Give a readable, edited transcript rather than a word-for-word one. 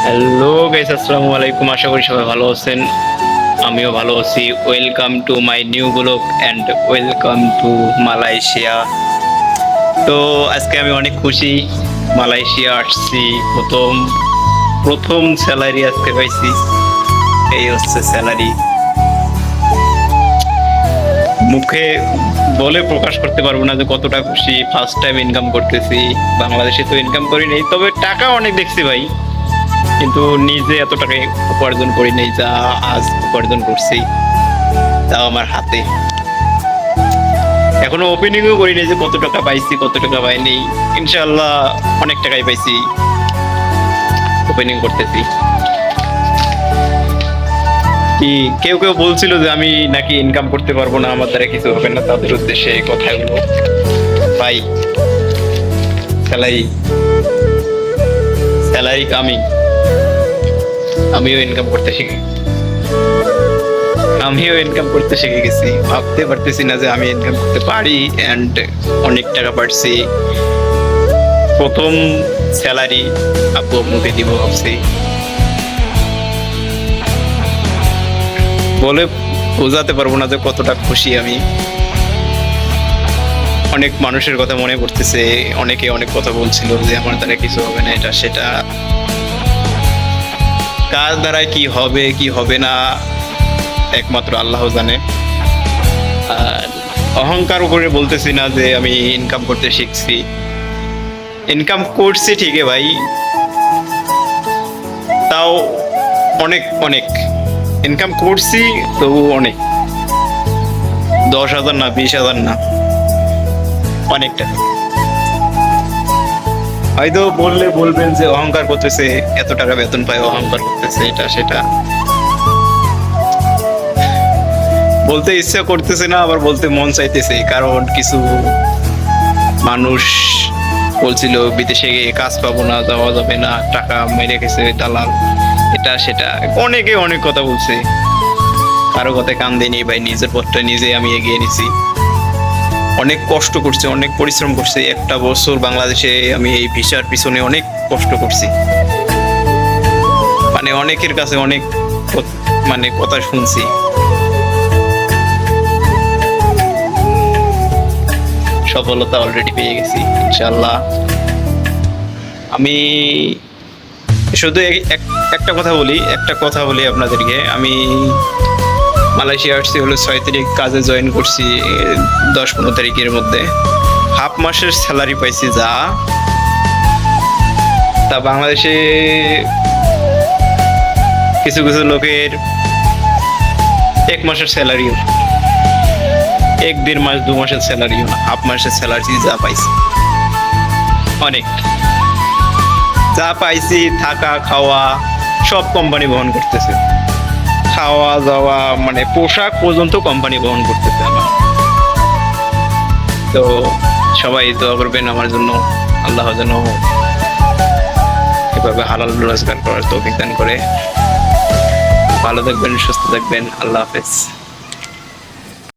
Hello guys, আসসালামু আলাইকুম। আশা করি সবাই ভালো আছেন, আমিও ভালো আছি। Welcome to my new blog and welcome to Malaysia. তো আজকে আমি অনেক খুশি, মালয়েশিয়া আসছি। প্রথম প্রথম স্যালারি আজকে পাইছি। এই হচ্ছে স্যালারি, মুখে বলে প্রকাশ করতে পারবো না যে কতটা খুশি। ফার্স্ট টাইম ইনকাম করতেছি, বাংলাদেশে তো ইনকাম করি নাই, তবে টাকা অনেক দেখছি ভাই, কিন্তু নিজে এত টাকা উপার্জন করি নাই যা আজ উপার্জন করছি, তাও আমার হাতে। এখনো ওপেনিংও করি নাই যে কত টাকা পাইছি কত টাকা পাইনি। ইনশাআল্লাহ অনেক টাকাই পাইছি, ওপেনিং করতেছি। কি কেউ কেউ বলছিল যে আমি নাকি ইনকাম করতে পারবো না, আমার দ্বারা কিছু হবে না, তাদের উদ্দেশ্যে এই কথাগুলো। ভাই, স্যালারি স্যালারি কামিং, আমিও ইনকাম করতে শিখি, আমিও ইনকাম করতে শিখে গেছি। ভাবতে পারতেছি না যে আমি ইনকাম করতে পারি, অ্যান্ড অনেক টাকা পাচ্ছি। প্রথম স্যালারি আব্বু আম্মুকে দিব ভাবছি। বলে বোঝাতে পারবো না যে কতটা খুশি আমি। অনেক মানুষের কথা মনে পড়তেছে, অনেকে অনেক কথা বলছিল যে আমার দ্বারা কিছু হবে না, এটা সেটা। কার দ্বারা কি হবে কি হবে না একমাত্র আল্লাহ জানে। আর অহংকার করে বলতেছি না যে আমি ইনকাম করতে শিখছি, ইনকাম করছি ঠিকই ভাই, তাও অনেক অনেক ইনকাম করছি, তবু অনেক। 10,000 না, 20,000 না, অনেকটা। হয়তো বললে বলবেন যে অহংকার করতেছে, এত টাকা বেতন পায় অহংকার করতেছে, এটা সেটা। বলতে ইচ্ছা করতেছে না, আবার বলতে মন চাইতেছে, কারণ কিছু মানুষ বলছিল বিদেশে গিয়ে কাজ পাবো না, যাওয়া যাবে না, টাকা মেরে গেছে দালাল, এটা সেটা। অনেকে অনেক কথা বলছে, কারো কথায় কান দিইনি ভাই, নিজের পথটা নিজে আমি এগিয়ে নিছি। অনেক কষ্ট করছি, অনেক পরিশ্রম করছি। 1টা বছর বাংলাদেশে আমি এই ভিসার পিছনে অনেক কষ্ট করছি। মানে অনেকের কাছে অনেক কথা শুনছি। সফলতা অলরেডি পেয়ে গেছি ইনশাআল্লাহ। আমি শুধু একটা কথা বলি আপনাদেরকে। আমি মালয়েশিয়া আসছি হলো 6 তারিখ, কাজে জয়েন করছি 10-15 তারিখের মধ্যে। হাফ মাসের স্যালারি পাইছি, যা তা বাংলাদেশে কিছু কিছু লোকের 1 মাসের স্যালারিও, 1-1.5 মাস 2 মাসের স্যালারিও না, হাফ মাসের স্যালারি যা পাইছি অনেক। যা পাইছি, থাকা খাওয়া সব কোম্পানি বহন করতেছে, খাওয়া দাওয়া মানে পোশাক পর্যন্ত কোম্পানি বহন করতেছে আমার। তো সবাই দোয়া করবেন আমার জন্য, আল্লাহ যেন এভাবে হালাল রোজগার করার তৌফিক দান করে। ভালো থাকবেন, সুস্থ থাকবেন, আল্লাহ হাফেজ।